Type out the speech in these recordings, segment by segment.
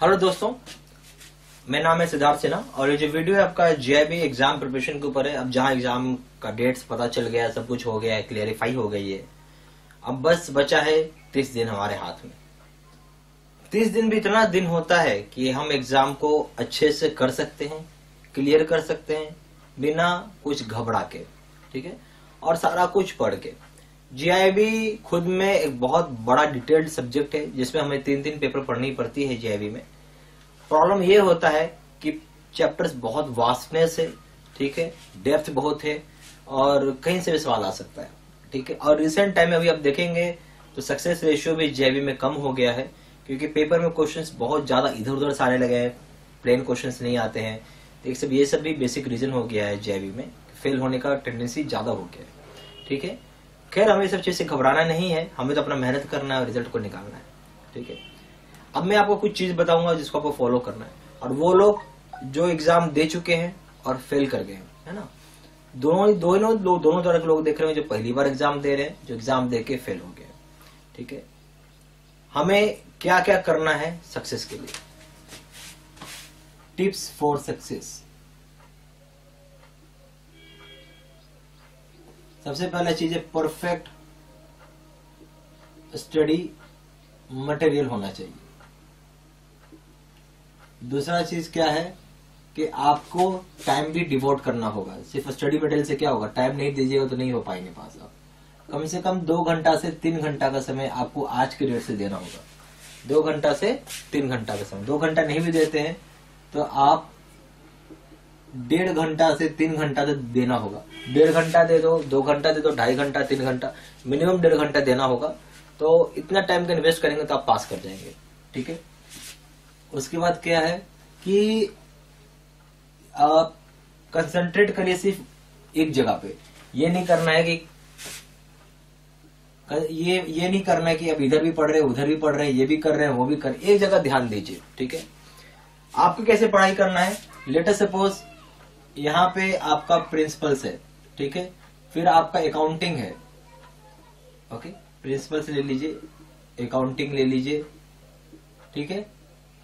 Hello दोस्तों, मेरा नाम है सिद्धार्थ सिन्हा और ये जो वीडियो है आपका जीआईबी एग्जाम प्रिपरेशन के ऊपर है। अब जहां एग्जाम का डेट्स पता चल गया, सब कुछ हो गया है, क्लियरिफाई हो गई है। अब बस बचा है 30 दिन हमारे हाथ में। 30 दिन भी इतना दिन होता है कि हम एग्जाम को अच्छे से कर सकते हैं, क्लियर कर सकते हैं बिना कुछ घबरा के, ठीक है, और सारा कुछ पढ़ के। जीआईबी खुद में एक बहुत बड़ा डिटेल्ड सब्जेक्ट है जिसमें हमें 3 पेपर पढ़नी पड़ती है जीआईबी में। प्रॉब्लम ये होता है कि चैप्टर्स बहुत वास्टनेस है, ठीक है, डेप्थ बहुत है और कहीं से भी सवाल आ सकता है, ठीक है। और रिसेंट टाइम में अभी आप देखेंगे तो सक्सेस रेशियो भी जीआईबी में कम हो गया है क्योंकि पेपर में क्वेश्चंस बहुत ज्यादा इधर उधर से आने लगे हैं, प्लेन क्वेश्चंस नहीं आते हैं। तो ये सब भी बेसिक रीजन हो गया है जीआईबी में, फेल होने का टेंडेंसी ज्यादा हो गया है, ठीक है। खैर, हमें सब चीज से घबराना नहीं है, हमें तो अपना मेहनत करना है और रिजल्ट को निकालना है, ठीक है। अब मैं आपको कुछ चीज बताऊंगा जिसको आपको फॉलो करना है। और वो लोग जो एग्जाम दे चुके हैं और फेल कर गए हैं, है ना, दोनों तरह के लोग देख रहे हैं, जो पहली बार एग्जाम दे रहे हैं, जो एग्जाम दे के फेल हो गए, ठीक है। हमें क्या क्या करना है सक्सेस के लिए, टिप्स फॉर सक्सेस। सबसे पहला चीज है परफेक्ट स्टडी मटेरियल होना चाहिए। दूसरा चीज क्या है कि आपको टाइम भी डिवोट करना होगा। सिर्फ स्टडी मटेरियल से क्या होगा, टाइम नहीं दीजिएगा तो नहीं हो पाएंगे पास आप। कम से कम 2 घंटा से 3 घंटा का समय आपको आज के डेट से देना होगा। 2 घंटा से 3 घंटा का समय। 2 घंटा नहीं भी देते हैं तो आप 1.5 घंटा से 3 घंटा तक देना होगा। 1.5 घंटा दे दो, 2 घंटा दे दो, 2.5 घंटा, 3 घंटा, मिनिमम 1.5 घंटा देना होगा। तो इतना टाइम का इन्वेस्ट करेंगे तो आप पास कर जाएंगे, ठीक है। उसके बाद क्या है कि आप कंसंट्रेट करिए सिर्फ एक जगह पे। ये नहीं करना है कि ये नहीं करना है कि अब इधर भी पढ़ रहे हैं, उधर भी पढ़ रहे हैं, ये भी कर रहे हैं, वो भी कर रहे हैं। एक जगह ध्यान दीजिए, ठीक है। आपको कैसे पढ़ाई करना है, लेट अस सपोज यहाँ पे आपका प्रिंसिपल्स है, ठीक है, फिर आपका अकाउंटिंग है, ओके, प्रिंसिपल्स ले लीजिए, अकाउंटिंग ले लीजिए, ठीक है,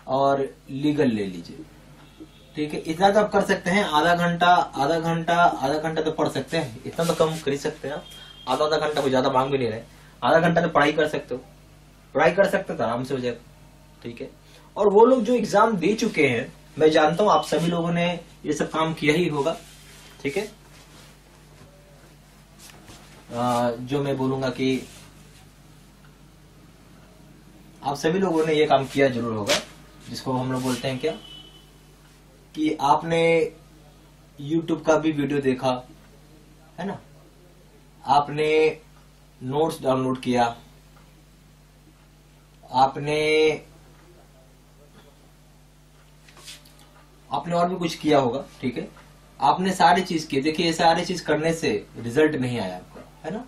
और लीगल ले लीजिए, ठीक है। इतना तो आप कर सकते हैं। आधा घंटा तो पढ़ सकते हैं, इतना तो कम कर ही सकते हैं आप। आधा घंटा, कोई ज्यादा मांग भी नहीं रहे। आधा घंटा तो पढ़ाई कर सकते हो, पढ़ाई कर सकते हो तो आराम से हो जाएगा, ठीक है। और वो लोग जो एग्जाम दे चुके हैं, मैं जानता हूं आप सभी लोगों ने ये सब काम किया ही होगा, ठीक है। जो मैं बोलूंगा कि आप सभी लोगों ने ये काम किया जरूर होगा, जिसको हम लोग बोलते हैं क्या, कि आपने YouTube का भी वीडियो देखा है ना, आपने नोट्स डाउनलोड किया, आपने और भी कुछ किया होगा, ठीक है। आपने सारी चीज की। देखिए, ये सारी चीज करने से रिजल्ट नहीं आया आपका, है ना।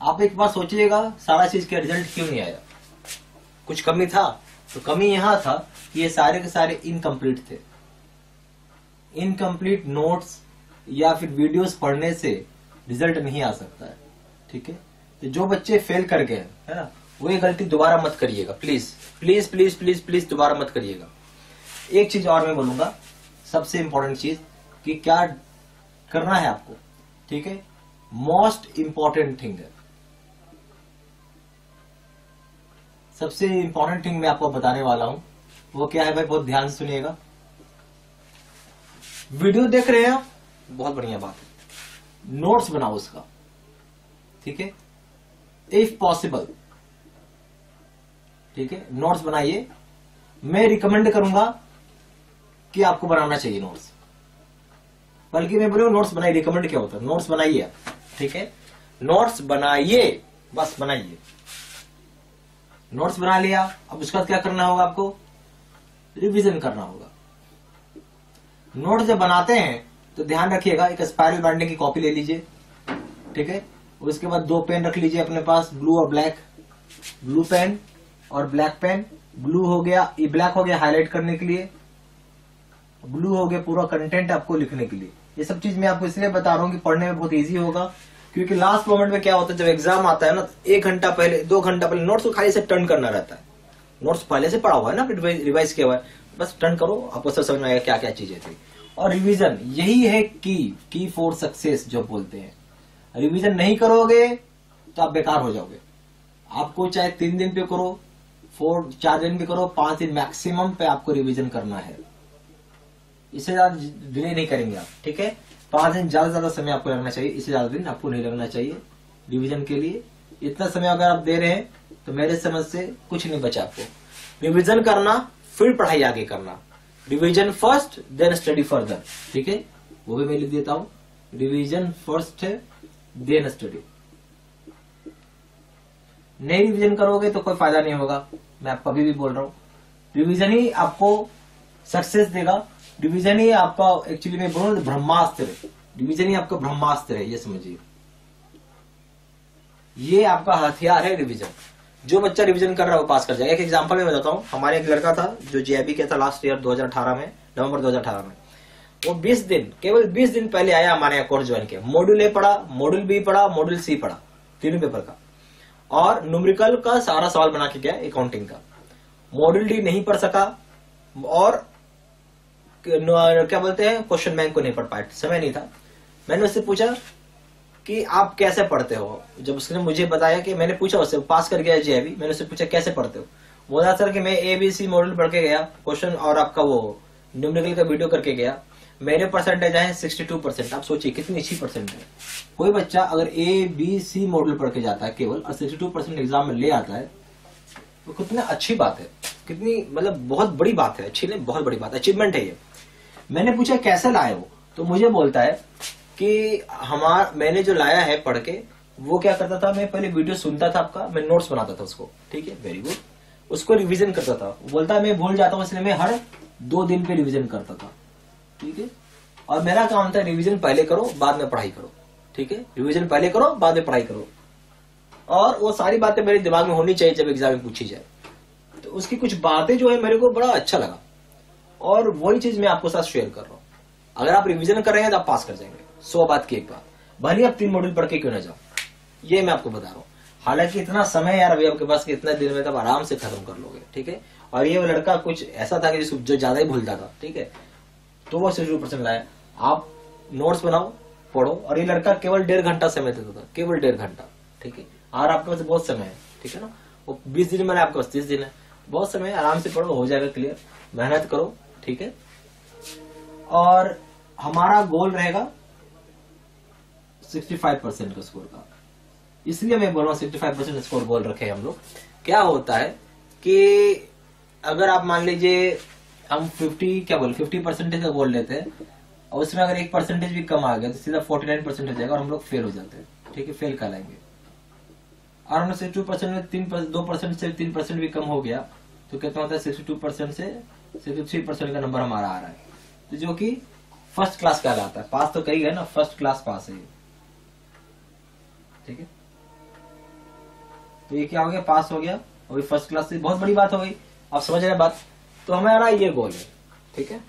आप एक बार सोचिएगा, सारा चीज का रिजल्ट क्यों नहीं आया? कुछ कमी था, तो कमी यहां था कि ये सारे के सारे इनकम्प्लीट थे। इनकम्प्लीट नोट्स या फिर वीडियोस पढ़ने से रिजल्ट नहीं आ सकता है, ठीक है। तो जो बच्चे फेल कर गए, है ना, वो ये गलती दोबारा मत करिएगा, please please please please please दोबारा मत करिएगा। एक चीज और मैं बोलूंगा, सबसे इंपॉर्टेंट चीज, कि क्या करना है आपको, ठीक है। मोस्ट इंपॉर्टेंट थिंग है, सबसे इंपॉर्टेंट थिंग मैं आपको बताने वाला हूं, वो क्या है भाई, बहुत ध्यान से सुनिएगा। वीडियो देख रहे हैं आप, बहुत बढ़िया बात है, नोट्स बनाओ उसका, ठीक है, इफ पॉसिबल, ठीक है, नोट्स बनाइए। मैं रिकमेंड करूंगा कि आपको बनाना चाहिए नोट्स, बल्कि मैं बोलूंगा नोट्स बनाइए। रिकमेंड क्या होता है, नोट्स बनाइए, ठीक है, नोट्स बनाइए, बस बनाइए। नोट्स बना लिया, अब उसके बाद क्या करना होगा, आपको रिवीजन करना होगा। नोट्स जब बनाते हैं तो ध्यान रखिएगा, एक स्पाइरल बाइंडिंग की कॉपी ले लीजिए, ठीक है। उसके बाद 2 पेन रख लीजिए अपने पास, ब्लू और ब्लैक, ब्लू पेन और ब्लैक पेन। ब्लू हो गया, ये ब्लैक हो गया हाईलाइट करने के लिए, ब्लू हो गया पूरा कंटेंट आपको लिखने के लिए। ये सब चीज मैं आपको इसलिए बता रहा हूँ कि पढ़ने में बहुत इजी होगा, क्योंकि लास्ट मोमेंट में क्या होता है, जब एग्जाम आता है ना, 1 घंटा पहले, 2 घंटा पहले नोट्स को खाली से टर्न करना रहता है, नोट्स पहले से पढ़ा हुआ है ना, रिवाइज किया हुआ है, बस टर्न करो, आपको सब समझ में आएगा क्या क्या चीजें थी। और रिवीजन यही है की फॉर सक्सेस जो बोलते हैं। रिवीजन नहीं करोगे तो आप बेकार हो जाओगे। आपको चाहे 3 दिन पे करो, 4 दिन पे करो, 5 दिन मैक्सिमम पे आपको रिवीजन करना है। इससे ज्यादा डिले नहीं करेंगे आप, ठीक है। 5 दिन ज्यादा समय आपको लगना चाहिए, इससे ज्यादा दिन आपको नहीं लगना चाहिए रिवीजन के लिए। इतना समय अगर आप दे रहे हैं तो मेरे समझ से कुछ नहीं बचा आपको। रिवीजन करना फिर पढ़ाई आगे करना, revision first then study further, ठीक है। वो भी मैं लिख देता हूं, रिवीजन फर्स्ट है देन स्टडी। नहीं रिवीजन करोगे तो कोई फायदा नहीं होगा, मैं आपको अभी भी बोल रहा हूं। रिवीजन ही आपको सक्सेस देगा, रिवीजन ही आपका एक्चुअली मैं बोलूं ब्रह्मास्त्र है। रिवीजन ही आपका ब्रह्मास्त्र है, ये समझिए। ये आपका हथियार है रिवीजन। जो बच्चा रिवीजन कर रहा है वो पास कर जाएगा। एक एग्जांपल मैं बताता हूँ, हमारे एक लड़का था जो जेआईबी किया था लास्ट ईयर 2018 में, नवंबर 2018 में। वो 20 दिन, केवल 20 दिन पहले आया हमारे यहाँ कोर्स ज्वाइन किया। मॉड्यूल ए पढ़ा, मॉड्यूल बी पढ़ा, मॉड्यूल सी पढ़ा, तीनों पेपर का, और न्यूमेरिकल का सारा सवाल बना के गया, अकाउंटिंग का। मॉड्यूल डी नहीं पढ़ सका, और क्या बोलते हैं क्वेश्चन बैंक को नहीं पढ़ पाया, समय नहीं था। मैंने उससे पूछा कि आप कैसे पढ़ते हो। जब उसने मुझे बताया कि मैंने पूछा उससे, पास कर गया जेआईबी, मैंने उससे पूछा कैसे पढ़ते हो। बोला सर कि मैं ABC मॉड्यूल पढ़ के गया, क्वेश्चन और आपका वो न्यूमेरिकल का वीडियो करके गया, मेरे परसेंटेज आए 62%। आप सोचिए कितनी अच्छी परसेंट है। कोई बच्चा अगर ABC मॉड्यूल पढ़ के जाता है केवल और 62% एग्जाम में ले आता है तो कितनी अच्छी बात है, कितनी मतलब बहुत बड़ी बात है, अच्छी नहीं बहुत बड़ी बात, अचीवमेंट है ये। मैंने पूछा कैसे लाए हो, तो मुझे बोलता है कि मैंने जो लाया है पढ़ के, वो क्या करता था, मैं पहले वीडियो सुनता था आपका, मैं नोट्स बनाता था उसको, ठीक है, वेरी गुड, उसको रिवीजन करता था। बोलता है मैं भूल जाता हूँ इसलिए मैं हर 2 दिन पे रिवीजन करता था, ठीक है। और मेरा काम था रिवीजन पहले करो बाद में पढ़ाई करो, ठीक है, रिवीजन पहले करो बाद में पढ़ाई करो। और वो सारी बातें मेरे दिमाग में होनी चाहिए जब एग्जाम में पूछी जाए। तो उसकी कुछ बातें जो है मेरे को बड़ा अच्छा लगा, और वही चीज मैं आपको साथ शेयर कर रहा हूँ। अगर आप रिवीजन कर रहे हैं तो आप पास कर जाएंगे, 100 बात की एक बात, भले आप 3 मॉड्यूल पढ़ के क्यों ना जाओ, ये मैं आपको बता रहा हूँ। हालांकि इतना समय यार अभी आपके पास कि इतना दिन में तब आराम से खत्म कर लोगे, ठीक है। और ये लड़का कुछ ऐसा था कि जो ज्यादा ही भूलता था, ठीक है, तो वो 62% लाया। आप नोट्स बनाओ, पढ़ो, और ये लड़का केवल 1.5 घंटा समय देता था, केवल 1.5 घंटा, ठीक है। और आपके पास बहुत समय है, ठीक है ना, वो 20 दिन मैंने आपके पास 30 दिन है, बहुत समय, आराम से पढ़ो, हो जाएगा क्लियर, मेहनत करो, ठीक है। और हमारा गोल रहेगा 65% का स्कोर का, इसलिए मैं बोल रहा हूँ 65% स्कोर गोल रखे हम लोग। क्या होता है कि अगर आप मान लीजिए हम 50% का गोल लेते हैं, और उसमें अगर 1% भी कम आ गया तो सीधा 49% हो जाएगा और हम लोग फेल हो जाते हैं, ठीक है, फेल कहलाएंगे। और हम 62% में 2% से 3% भी कम हो गया तो कितना होता है, 62% से 63% का नंबर हमारा आ रहा है, तो जो कि फर्स्ट क्लास कहलाता है। पास तो कही गए ना, फर्स्ट क्लास पास है, ठीक है। तो ये क्या हो गया, पास हो गया, और फर्स्ट क्लास से बहुत बड़ी बात हो गई, आप समझ रहे हैं बात। तो हमारा ये गोल है, ठीक है।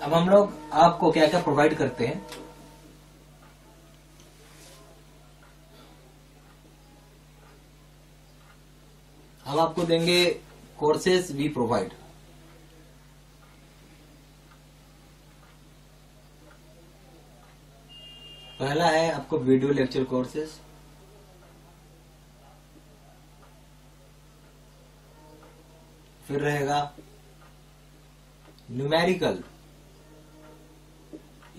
अब हम लोग आपको क्या क्या प्रोवाइड करते हैं। हम आपको देंगे कोर्सेज वी प्रोवाइड। पहला है आपको वीडियो लेक्चर कोर्सेज, फिर रहेगा न्यूमेरिकल,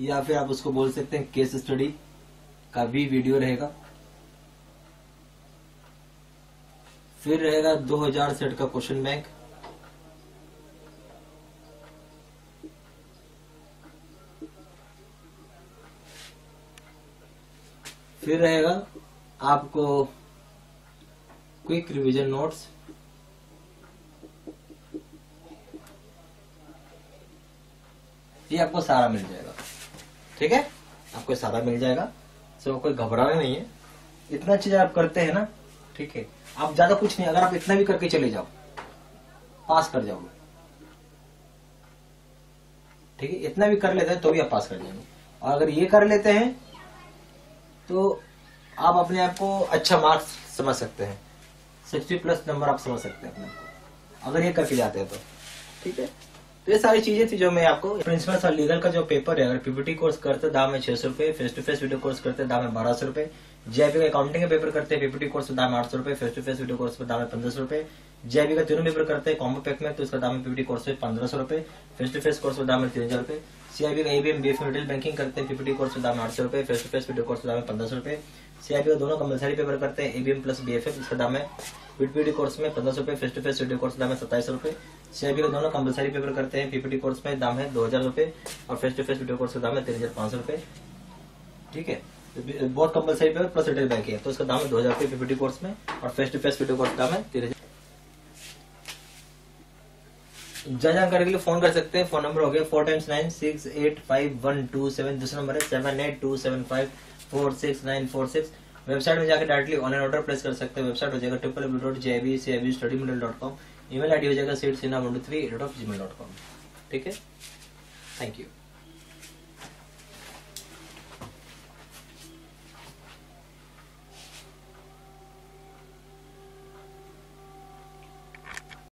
या फिर आप उसको बोल सकते हैं केस स्टडी का भी वीडियो रहेगा। फिर रहेगा 2000 सेट का क्वेश्चन बैंक, फिर रहेगा आपको क्विक रिवीजन नोट्स, ये आपको सारा मिल जाएगा, ठीक है, आपको सारा मिल जाएगा। सो कोई घबराना नहीं है, इतना चीज आप करते हैं ना, ठीक है। आप ज्यादा कुछ नहीं, अगर आप इतना भी करके चले जाओ पास कर जाओगे। ठीक है, इतना भी कर लेते हैं तो भी आप पास कर जाएंगे। और अगर ये कर लेते हैं तो आप अपने आप को अच्छा मार्क्स समझ सकते हैं, 60+ नंबर आप समझ सकते हैं अपने, अगर ये करके जाते हैं तो। ठीक है, तो ये सारी चीजें थी जो मैं आपको। प्रिंसिपल्स और लीगल का जो पेपर है, अगर पीपीटी कोर्स करते दाम है 600 रुपए, face to face video course करते दाम है 1200 रुपए, जेआईबी का अकाउंटिंग का पेपर करते हैं पीपीटी कोर्स का दाम है 800 रुपए, face to face video course का दाम है 1500 रुपए, जेआईबी का तीनों पेपर करते हैं कॉम्बो पैक में तो इसका दाम है पीपीटी कोर्स में 1500 रुपए, फेस टू फेस कोर्स का दाम है 3000 रुपए, सीआईबी का एबीएम बीएफ रिटेल बैंकिंग करते हैं पीपीटी कोर्स का दाम है 800 रुपए, face to face video course का दाम है 1500 रुपए, सीआईबी का दोनों कंपलसरी पेपर करते हैं एबीएम प्लस बीएफएफ, इसका दाम है पीपीटी कोर्स में 1500 रुपए, face to face video course का दाम है 2700 रुपए, सीआईबी का दोनों कंपलसरी पेपर करते हैं पीपीटी कोर्स में दाम है 2000 रुपए और face to face video course का दाम है 3500 रुपए। ठीक है, बहुत compulsory paper plus retail bank है तो इसका दाम है 2000 रुपए पीपीटी कोर्स में और face to face video course का दाम है 3000। जानकारी के लिए फोन कर सकते हैं, फोन नंबर हो गया 4 × 9 6 8 5 1 2 7, दूसरा नंबर है 7827546946। वेबसाइट में जाकर डायरेक्टली ऑनलाइन ऑर्डर प्लेस कर सकते हैं। वेबसाइट हो जाएगा www.jibstudymaterial.com, ईमेल आईडी हो जाएगा seedsinha123@gmail.com। ठीक है, थैंक यू।